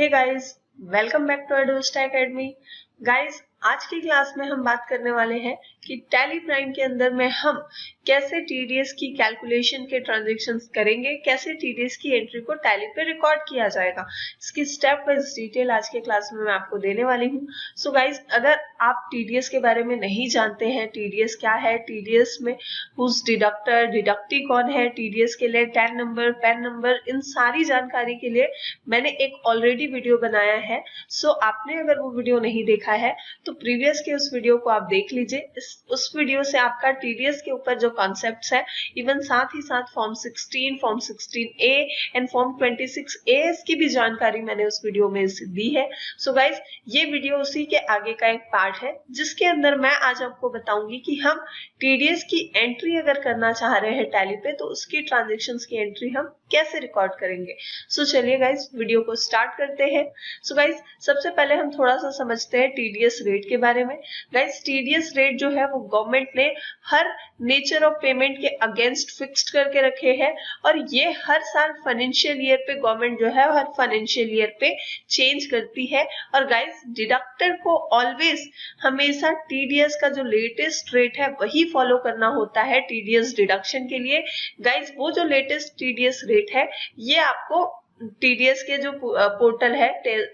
Hey guys, welcome back to Adosta Academy. Guys, आज की class में हम बात करने वाले हैं कि टैली प्राइम के अंदर में हम कैसे टीडीएस की कैलकुलेशन के ट्रांजैक्शंस करेंगे, कैसे टीडीएस की एंट्री को टैली पे रिकॉर्ड किया जाएगा। इसकी स्टेप वाइज डिटेल आज के क्लास में मैं आपको देने वाली हूँ। सो गाइस, अगर आप टीडीएस के बारे में नहीं जानते हैं, टीडीएस क्या है, टीडीएस में हुज डिडक्टर, डिडक्टी कौन है, टीडीएस के लिए टैन नंबर, पैन नंबर, इन सारी जानकारी के लिए मैंने एक ऑलरेडी वीडियो बनाया है। सो आपने अगर वो वीडियो नहीं देखा है तो प्रीवियस के उस वीडियो को आप देख लीजिए। उस वीडियो से आपका टीडीएस के ऊपर जो कॉन्सेप्ट्स है, इवन साथ ही साथ form 16, form 16A and form 26A की भी जानकारी मैंने उस वीडियो में दी है। सो गाइज, ये वीडियो उसी के आगे का एक पार्ट है जिसके अंदर मैं आज आपको बताऊंगी कि हम टीडीएस की एंट्री अगर करना चाह रहे हैं टैली पे तो उसकी ट्रांजेक्शन्स की एंट्री हम कैसे रिकॉर्ड करेंगे। सो चलिए गाइज, वीडियो को स्टार्ट करते हैं। सो गाइज, सबसे पहले हम थोड़ा सा समझते हैं टीडीएस रेट के बारे में। गाइज, टीडीएस रेट जो है वो गवर्नमेंट ने हर नेचर ऑफ पेमेंट के अगेंस्ट फिक्स्ड करके रखे हैं और ये हर साल फाइनेंशियल ईयर पे गवर्नमेंट जो है हर फाइनेंशियल ईयर पे चेंज करती है। और गाइज, डिडक्टर को ऑलवेज हमेशा टीडीएस का जो लेटेस्ट रेट है वही फॉलो करना होता है टीडीएस डिडक्शन के लिए। गाइज, वो जो लेटेस्ट टीडीएस रेट है ये आपको टीडीएस के जो पोर्टल है,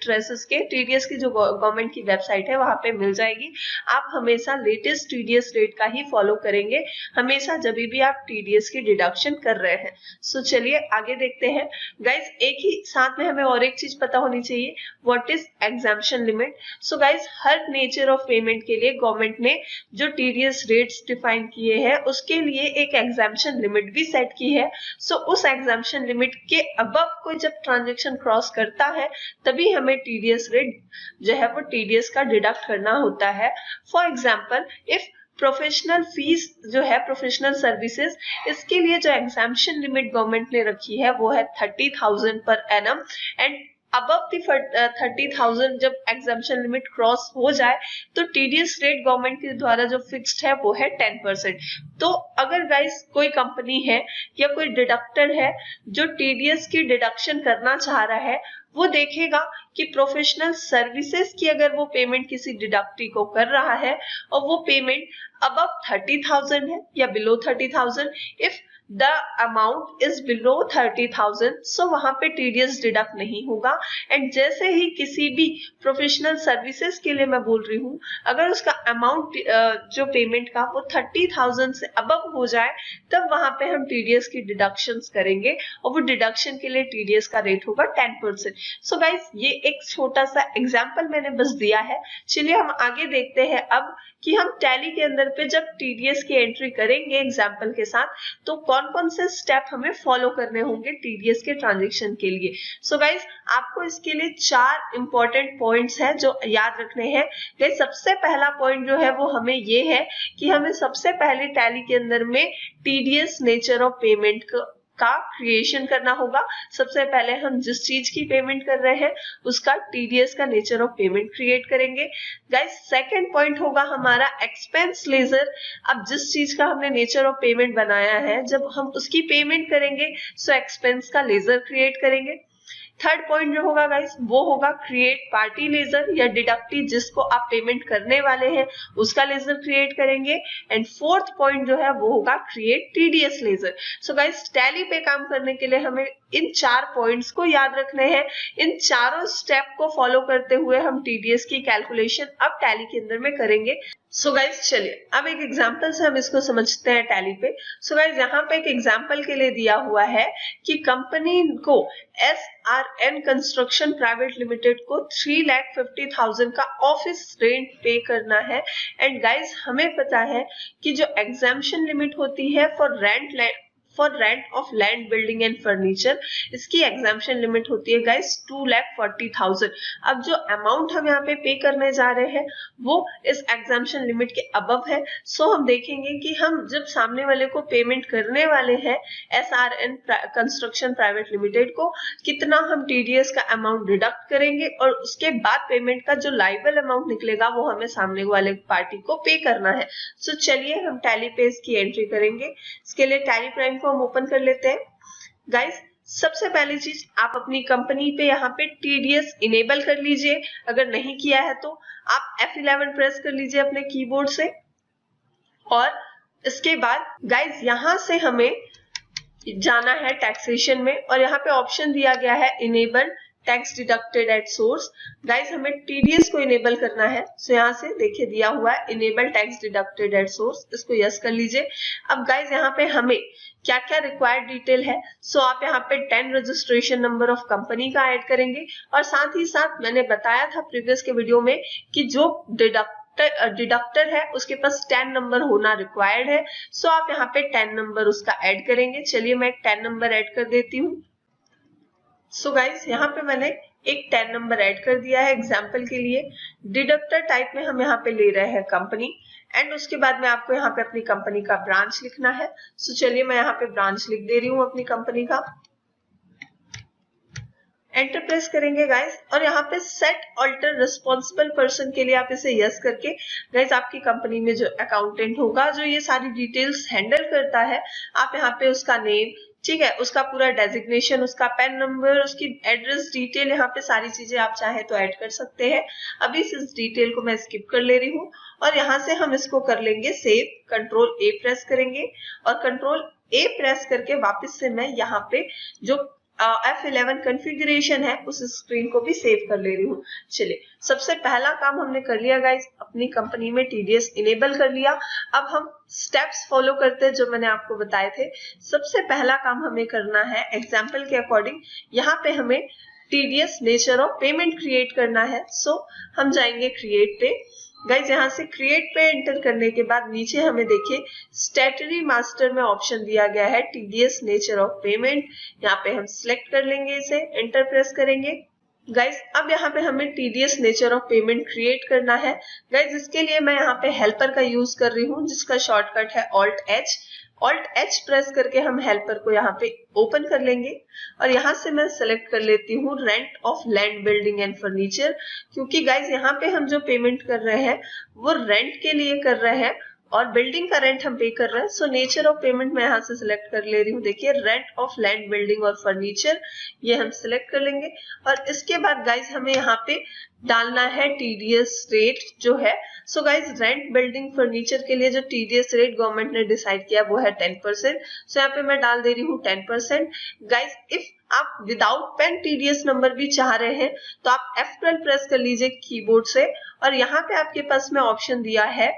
ट्रेसेस के टीडीएस की जो गवर्नमेंट की वेबसाइट है वहां पे मिल जाएगी। आप हमेशा लेटेस्ट टीडीएस रेट का ही फॉलो करेंगे हमेशा जब भी आप टीडीएस की डिडक्शन कर रहे हैं। सो चलिए आगे देखते हैं। गाइज, एक ही साथ में हमें और एक चीज पता होनी चाहिए, what is exemption limit. So guys, her nature of payment के लिए गवर्नमेंट ने जो टीडीएस रेट्स डिफाइन किए हैं उसके लिए एक एग्जाम्पशन लिमिट भी सेट की है। सो उस एग्जाम्पशन लिमिट के अबव कोई जब ट्रांजैक्शन क्रॉस करता है तभी हमें टीडीएस रेट जो है वो टीडीएस का डिडक्ट करना होता है। For example, if professional fees जो है, प्रोफेशनल सर्विसेज, इसके लिए जो एग्जाम्पशन लिमिट गवर्नमेंट ने रखी है वो है 30,000 पर एनम एंड अबव दी 30,000 जब एग्जाम्पशन लिमिट क्रॉस हो जाए तो टीडीएस रेट गवर्नमेंट के द्वारा जो फिक्स्ड है वो है 10%। तो अगर गाइस कोई कंपनी है या कोई डिडक्टर है जो टीडीएस की डिडक्शन करना चाह रहा है, वो देखेगा कि प्रोफेशनल सर्विसेज की अगर वो पेमेंट किसी डिडक्टी को कर रहा है और वो पेमेंट अबव 30,000 है या below 30,000, if the amount is below 30,000, सो वहां पे टीडीएस डिडक्ट नहीं होगा। एंड जैसे ही किसी भी प्रोफेशनल सर्विसेज के लिए मैं बोल रही हूँ, अगर उसका अमाउंट जो पेमेंट का वो 30,000 से अबव हो जाए तब वहां पे हम टीडीएस की डिडक्शंस करेंगे और वो डिडक्शन के लिए टीडीएस का रेट होगा 10%। सो गाइस, ये एक छोटा सा एग्जाम्पल मैंने बस दिया है। चलिए हम आगे देखते हैं अब कि हम टैली के अंदर पे जब टीडीएस की एंट्री करेंगे एग्जाम्पल के साथ तो कौन कौन से स्टेप हमें फॉलो करने होंगे टीडीएस के ट्रांजैक्शन के लिए। सो गाइस, आपको इसके लिए 4 इंपॉर्टेंट पॉइंट्स हैं जो याद रखने हैं। गाइस, सबसे पहला पॉइंट जो है वो हमें ये है कि हमें सबसे पहले टैली के अंदर में टीडीएस नेचर ऑफ पेमेंट का क्रिएशन करना होगा। सबसे पहले हम जिस चीज की पेमेंट कर रहे हैं उसका टीडीएस का नेचर ऑफ पेमेंट क्रिएट करेंगे। गाइस, सेकंड पॉइंट होगा हमारा एक्सपेंस लेजर। अब जिस चीज का हमने नेचर ऑफ पेमेंट बनाया है, जब हम उसकी पेमेंट करेंगे सो एक्सपेंस का लेजर क्रिएट करेंगे। थर्ड पॉइंट जो होगा गाइस वो होगा क्रिएट पार्टी लेजर या डिडक्टी, जिसको आप पेमेंट करने वाले हैं उसका लेजर क्रिएट करेंगे। एंड फोर्थ पॉइंट जो है वो होगा create TDS ledger. So guys, Tally पे काम करने के लिए हमें इन 4 पॉइंट्स को याद रखने हैं। इन चारों स्टेप को फॉलो करते हुए हम टीडीएस की कैलकुलेशन अब टैली के अंदर में करेंगे। सो गाइज, चलिए अब एक एग्जांपल से हम इसको समझते हैं टैली पे। सो गाइज, यहाँ पे एक एग्जांपल के लिए दिया हुआ है कि कंपनी को SRN कंस्ट्रक्शन प्राइवेट लिमिटेड को 3,50,000 का ऑफिस रेंट पे करना है। एंड गाइज, हमें पता है कि जो एग्जाम्पशन लिमिट होती है for rent of land, building and furniture, इसकी एग्जाम्पशन लिमिट होती है गाइस 2,40,000। अब जो अमाउंट हम यहाँ पे पे करने जा रहे हैं वो इस एग्जाम्पशन लिमिट के अबव है। सो हम देखेंगे कि हम जब सामने वाले को पेमेंट करने वाले हैं SRN कंस्ट्रक्शन प्राइवेट लिमिटेड को, कितना हम टीडीएस का अमाउंट डिडक्ट करेंगे और उसके बाद पेमेंट का जो लाइबल अमाउंट निकलेगा वो हमें सामने वाले पार्टी को पे करना है। सो चलिए हम टैली पे इसकी एंट्री करेंगे। इसके लिए टैली प्राइम को हम ओपन कर लेते हैं। गाइस, सबसे पहली चीज, आप अपनी कंपनी पे यहाँ पे टीडीएस इनेबल कर लीजिए। अगर नहीं किया है तो आप F11 प्रेस कर लीजिए अपने कीबोर्ड से। और इसके बाद गाइज यहाँ से हमें जाना है टैक्सेशन में, और यहाँ पे ऑप्शन दिया गया है enable tax deducted at source. Guys हमें टीडीएस को इनेबल करना है, सो यहाँ से देखिए दिया हुआ है enable tax deducted at source, इसको यस कर लीजिए। अब गाइज यहाँ पे हमें क्या क्या रिक्वायर्ड डिटेल है, सो आप यहाँ पे 10 रजिस्ट्रेशन नंबर ऑफ कंपनी का ऐड करेंगे, और साथ ही साथ मैंने बताया था प्रीवियस के वीडियो में कि जो डिडक्टर है उसके पास 10 नंबर होना रिक्वायर्ड है, सो आप यहाँ पे 10 नंबर उसका ऐड करेंगे। चलिए मैं एक 10 नंबर ऐड कर देती हूँ। सो गाइज यहाँ पे मैंने एक 10 नंबर ऐड कर दिया है एग्जाम्पल के लिए। डिडक्टर टाइप में हम यहाँ पे ले रहे हैं कंपनी, एंड उसके बाद में आपको यहाँ पे अपनी कंपनी का ब्रांच लिखना है। सो चलिए मैं यहाँ पे ब्रांच लिख दे रही हूँ अपनी कंपनी का। एंटर प्रेस करेंगे गाइस, और यहाँ पे सेट ऑल्टर रिस्पॉन्सिबल पर्सन के लिए आप इसे यस करके, गाइस आपकी कंपनी में जो अकाउंटेंट होगा जो ये सारी डिटेल्स हैंडल करता है, आप यहाँ पे उसका नेम, ठीक है, उसका पूरा डेजिग्नेशन, उसका पेन नंबर, उसकी एड्रेस डिटेल, यहाँ पे सारी चीजें आप चाहे तो ऐड कर सकते हैं। अभी इस डिटेल को मैं स्किप कर ले रही हूँ, और यहाँ से हम इसको कर लेंगे सेव। कंट्रोल ए प्रेस करेंगे, और कंट्रोल ए प्रेस करके वापस से मैं यहाँ पे जो F11 कॉन्फ़िगरेशन है उस स्क्रीन को भी सेव कर ले रही हूँ। चलिए सबसे पहला काम हमने कर लिया गाइस, अपनी कंपनी में टीडीएस इनेबल कर लिया। अब हम स्टेप्स फॉलो करते हैं जो मैंने आपको बताए थे। सबसे पहला काम हमें करना है एग्जाम्पल के अकॉर्डिंग, यहाँ पे हमें TDS nature of payment create करना है। सो हम जाएंगे क्रिएट पे। गाइज यहाँ से क्रिएट पे एंटर करने के बाद नीचे हमें देखिए स्टैट्यूटरी मास्टर में ऑप्शन दिया गया है टीडीएस नेचर ऑफ पेमेंट। यहाँ पे हम सिलेक्ट कर लेंगे इसे, एंटर प्रेस करेंगे। गाइज अब यहाँ पे हमें TDS nature of payment create करना है। गाइज इसके लिए मैं यहाँ पे हेल्पर का यूज कर रही हूँ, जिसका शॉर्टकट है ऑल्ट एच प्रेस करके हम हेल्पर को यहाँ पे ओपन कर लेंगे, और यहाँ से मैं सेलेक्ट कर लेती हूँ rent of land building and furniture, क्योंकि गाइज यहाँ पे हम जो पेमेंट कर रहे हैं वो रेंट के लिए कर रहे हैं, और बिल्डिंग का रेंट हम पे कर रहे हैं। सो नेचर ऑफ पेमेंट मैं यहाँ से सिलेक्ट कर ले रही हूँ। देखिए रेंट ऑफ लैंड बिल्डिंग और फर्नीचर, ये हम सिलेक्ट कर लेंगे, और इसके बाद गाइज हमें यहाँ पे डालना है टीडीएस रेट जो है। So guys rent building furniture के लिए जो टीडीएस रेट गवर्नमेंट ने डिसाइड किया वो है 10%। सो यहाँ पे मैं डाल दे रही हूँ 10%। गाइज इफ आप विदाउट पेन टीडीएस नंबर भी चाह रहे हैं तो आप F12 प्रेस कर लीजिए कीबोर्ड से, और यहाँ पे आपके पास में ऑप्शन दिया है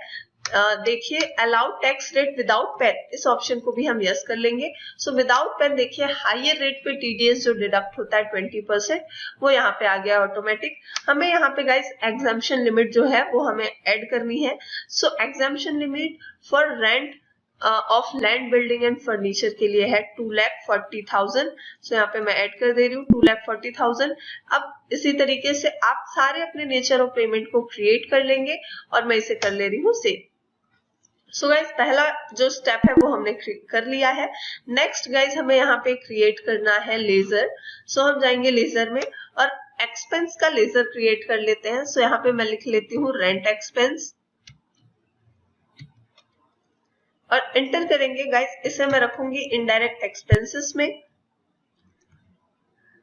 देखिए allow tax rate without PAN, इस ऑप्शन को भी हम यस कर लेंगे। सो विदाउट पेन देखिए हायर रेट पे टीडीएस जो डिडक्ट होता है 20%, वो यहाँ पे आ गया ऑटोमेटिक। हमें यहाँ पे गाइस एग्जाम्पशन लिमिट जो है वो हमें ऐड करनी है। So exemption limit for rent of land building and furniture के लिए है 2,40,000। सो यहाँ पे मैं ऐड कर दे रही हूँ 2,40,000। अब इसी तरीके से आप सारे अपने नेचर ऑफ पेमेंट को क्रिएट कर लेंगे, और मैं इसे कर ले रही हूँ सेव। सो गाइज पहला जो स्टेप है वो हमने कर लिया है। नेक्स्ट गाइज हमें यहाँ पे क्रिएट करना है लेजर। सो हम जाएंगे लेजर में, और एक्सपेंस का लेजर क्रिएट कर लेते हैं। सो यहाँ पे मैं लिख लेती हूँ रेंट एक्सपेंस, और एंटर करेंगे। गाइज इसे मैं रखूंगी इनडायरेक्ट एक्सपेंसेस में।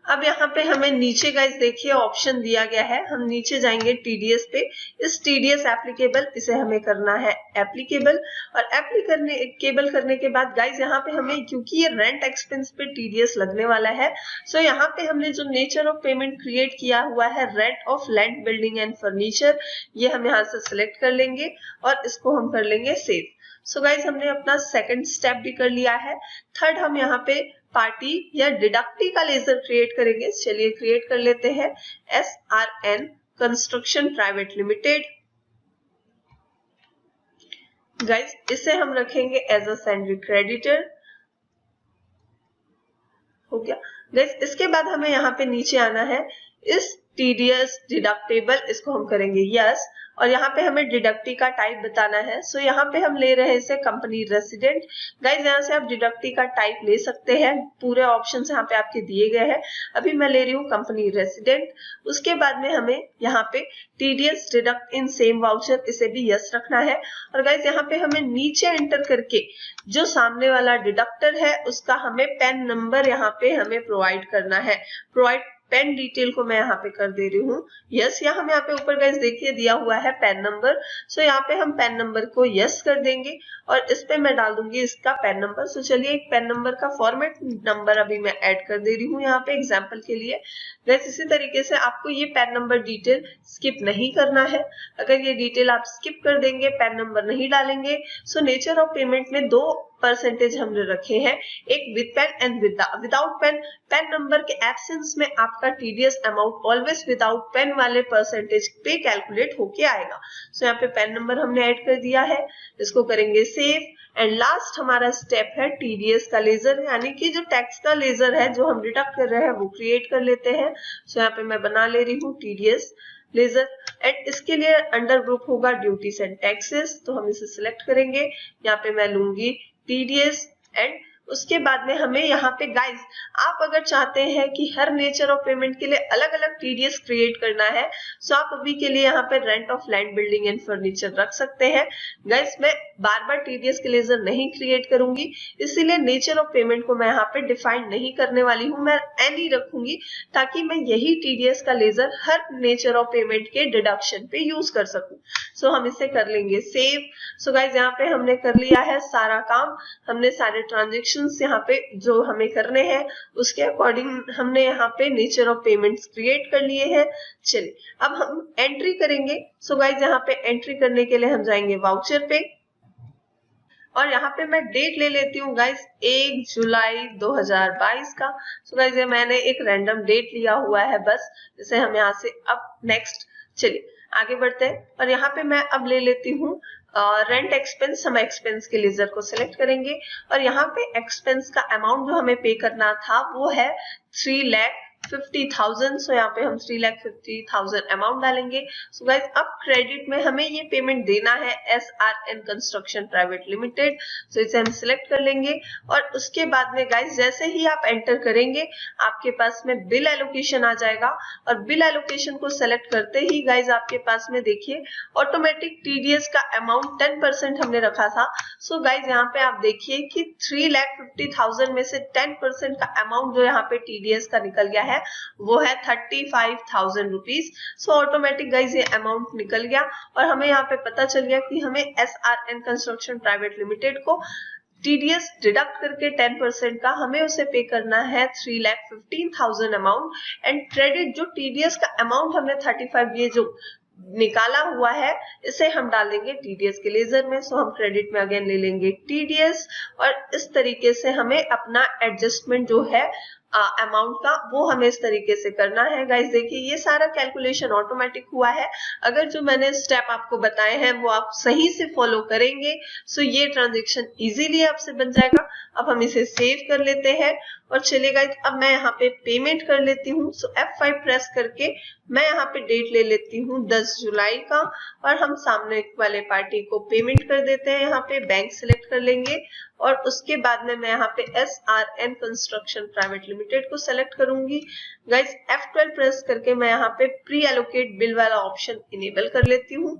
अब यहाँ पे हमें नीचे गाइज देखिए ऑप्शन दिया गया है, हम नीचे जाएंगे टीडीएस पे। इस टीडीएस एप्लीकेबल इसे हमें करना है एप्लीकेबल, और एप्लीकेबल करने के बाद गाइज यहाँ पे हमें, क्योंकि ये रेंट एक्सपेंस पे टीडीएस लगने वाला है, सो यहाँ पे हमने जो नेचर ऑफ पेमेंट क्रिएट किया हुआ है rent of land building and furniture, ये हम यहाँ से सिलेक्ट कर लेंगे, और इसको हम कर लेंगे सेव। सो गाइज हमने अपना सेकंड स्टेप भी कर लिया है। थर्ड हम यहाँ पे पार्टी या डिडक्टी का लेजर क्रिएट करेंगे। चलिए क्रिएट कर लेते हैं SRN construction private limited. Guys इसे हम रखेंगे एज अ सैलरी क्रेडिटर। हो गया गाइज। इसके बाद हमें यहाँ पे नीचे आना है, इस टीडीएस डिडक्टेबल, इसको हम करेंगे यस। और यहाँ पे हमें डिडक्टी का टाइप बताना है। सो यहाँ पे हम ले रहे हैं इसे कंपनी रेसिडेंट। गाइज यहाँ से आप डिडक्टी का टाइप ले सकते हैं, पूरे ऑप्शंस यहाँ पे आपके दिए गए हैं। अभी मैं ले रही हूँ कंपनी रेसिडेंट। उसके बाद में हमें यहाँ पे TDS deduct in same voucher, इसे भी यस रखना है। और गाइज यहाँ पे हमें नीचे एंटर करके जो सामने वाला डिडक्टर है उसका हमें पैन नंबर यहाँ पे हमें प्रोवाइड करना है। प्रोवाइड पेन डिटेल को मैं यहाँ पे कर दे रही हूँ यस। यहाँ हम यहाँ पे ऊपर गाइस देखिए दिया हुआ है पेन नंबर। सो यहाँ पे हम पेन नंबर को यस कर देंगे और इस पे मैं डाल दूंगी इसका पेन नंबर। सो चलिए एक पेन नंबर का फॉर्मेट नंबर अभी मैं ऐड कर दे रही हूँ यहाँ पे एग्जाम्पल के लिए। गाइस इसी तरीके से आपको ये पेन नंबर डिटेल स्किप नहीं करना है। अगर ये डिटेल आप स्किप कर देंगे, पेन नंबर नहीं डालेंगे, सो नेचर ऑफ पेमेंट में 2% हमने रखे हैं, एक with PAN and without PAN. PAN number के एब्सेंस में आपका TDS amount always without PAN वाले परसेंटेज पे कैलकुलेट होके आएगा। सो यहाँ पे पेन नंबर हमने ऐड कर दिया है, इसको करेंगे सेव। एंड लास्ट हमारा स्टेप है टीडीएस का लेजर, यानी कि जो टैक्स का लेजर है जो हम डिडक्ट कर रहे हैं वो क्रिएट कर लेते हैं। सो यहाँ पे मैं बना ले रही हूँ टीडीएस लेजर। एंड इसके लिए अंडर ग्रुप होगा ड्यूटीज एंड टैक्सेस, तो हम इसे सिलेक्ट करेंगे। यहाँ पे मैं लूंगी टीडीएस एंड उसके बाद में हमें यहाँ पे गाइस, आप अगर चाहते हैं कि हर नेचर ऑफ पेमेंट के लिए अलग अलग टीडीएस क्रिएट करना है, सो आप अभी के लिए यहाँ पे rent of land, building and furniture रख सकते हैं। गाइस मैं बार बार टीडीएस के लेजर नहीं क्रिएट करूंगी, इसीलिए नेचर ऑफ पेमेंट को मैं यहाँ पे डिफाइन नहीं करने वाली हूँ, मैं एनी रखूंगी ताकि मैं यही टीडीएस का लेजर हर नेचर ऑफ पेमेंट के डिडक्शन पे यूज कर सकूं। सो हम इसे कर लेंगे सेव। सो गाइस यहाँ पे हमने कर लिया है सारा काम, हमने सारे ट्रांजेक्शन यहाँ पे जो हमें करने हैं उसके अकॉर्डिंग हमने यहाँ पे नेचर ऑफ पेमेंट्स क्रिएट कर लिए हैं। चलिए अब हम एंट्री करेंगे। सो गाइस यहाँ पे एंट्री करने के लिए हम जाएंगे वाउचर पे और यहाँ पे मैं डेट ले लेती हूँ गाइस 1 जुलाई 2022 का। सो गाइस ये मैंने एक रैंडम डेट लिया हुआ है बस, जिसे हम यहाँ से अब नेक्स्ट चलिए आगे बढ़ते हैं। और यहाँ पे मैं अब ले लेती हूँ रेंट एक्सपेंस। हम एक्सपेंस के लेजर को सिलेक्ट करेंगे और यहाँ पे एक्सपेंस का अमाउंट जो हमें पे करना था वो है 3,50,000। सो यहाँ पे हम 3,50,000 अमाउंट डालेंगे। सो गाइस अब क्रेडिट में हमें ये पेमेंट देना है SRN कंस्ट्रक्शन प्राइवेट लिमिटेड। सो इसे हम सिलेक्ट कर लेंगे और उसके बाद में गाइस जैसे ही आप एंटर करेंगे आपके पास में बिल एलोकेशन आ जाएगा और बिल एलोकेशन को सिलेक्ट करते ही गाइस आपके पास में देखिए ऑटोमेटिक टीडीएस का अमाउंट 10% हमने रखा था। सो गाइस यहाँ पे आप देखिए कि 3,50,000 में से 10% का अमाउंट जो यहाँ पे टीडीएस का निकल गया है वो है 35,000 रुपीज। सो ऑटोमेटिक गाइज ये अमाउंट निकल गया और हमें यहाँ पे पता चल गया कि हमें SRN कंस्ट्रक्शन प्राइवेट लिमिटेड को टीडीएस डिडक्ट करके 10% का हमें उसे पे करना है 3,15,000 अमाउंट। एंड क्रेडिट जो टीडीएस का अमाउंट हमने 35 ये जो निकाला हुआ है इसे हम डालेंगे टीडीएस के लेजर में। सो हम क्रेडिट में अगेन ले लेंगे टीडीएस और इस तरीके से हमें अपना एडजस्टमेंट जो है अमाउंट का वो हमें इस तरीके से करना है। गाइस देखिए ये सारा कैलकुलेशन ऑटोमेटिक हुआ है। अगर जो मैंने स्टेप आपको बताए हैं वो आप सही से फॉलो करेंगे सो ये ट्रांजेक्शन इजीली आपसे बन जाएगा। अब हम इसे सेव कर लेते हैं और चलिए गाइस अब मैं यहाँ पे पेमेंट कर लेती हूँ। सो F5 प्रेस करके मैं यहाँ पे डेट ले लेती हूँ 10 जुलाई का और हम सामने वाले पार्टी को पेमेंट कर देते हैं। यहाँ पे बैंक सिलेक्ट कर लेंगे और उसके बाद में मैं यहाँ पे SRN कंस्ट्रक्शन प्राइवेट लिमिटेड को सेलेक्ट करूंगी। गाइस F12 प्रेस करके मैं यहाँ पे प्री एलोकेट बिल वाला ऑप्शन इनेबल कर लेती हूँ,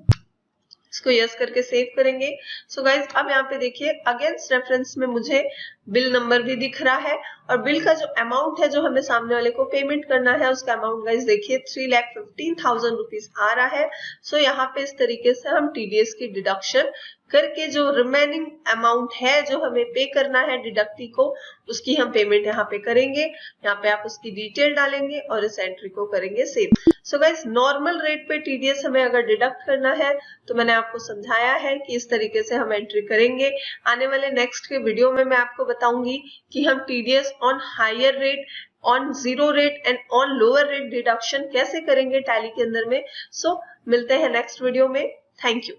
इसको यस करके सेव करेंगे। सो गाइज अब यहाँ पे देखिए अगेंस्ट रेफरेंस में मुझे बिल नंबर भी दिख रहा है और बिल का जो अमाउंट है जो हमें सामने वाले को पेमेंट करना है उसका अमाउंट गाइज देखिए 3,15,000 रुपीज आ रहा है। सो यहाँ पे इस तरीके से हम टीडीएस की डिडक्शन करके जो रिमेनिंग अमाउंट है जो हमें पे करना है डिडक्टी को उसकी हम पेमेंट यहाँ पे करेंगे। यहाँ पे आप उसकी डिटेल डालेंगे और इस एंट्री को करेंगे save. So guys normal rate पे टीडीएस हमें अगर डिडक्ट करना है तो मैंने आपको समझाया है कि इस तरीके से हम एंट्री करेंगे। आने वाले नेक्स्ट के वीडियो में मैं आपको बताऊंगी कि हम TDS on higher rate, on zero rate and on lower rate deduction कैसे करेंगे टैली के अंदर में। सो मिलते हैं नेक्स्ट वीडियो में। Thank you.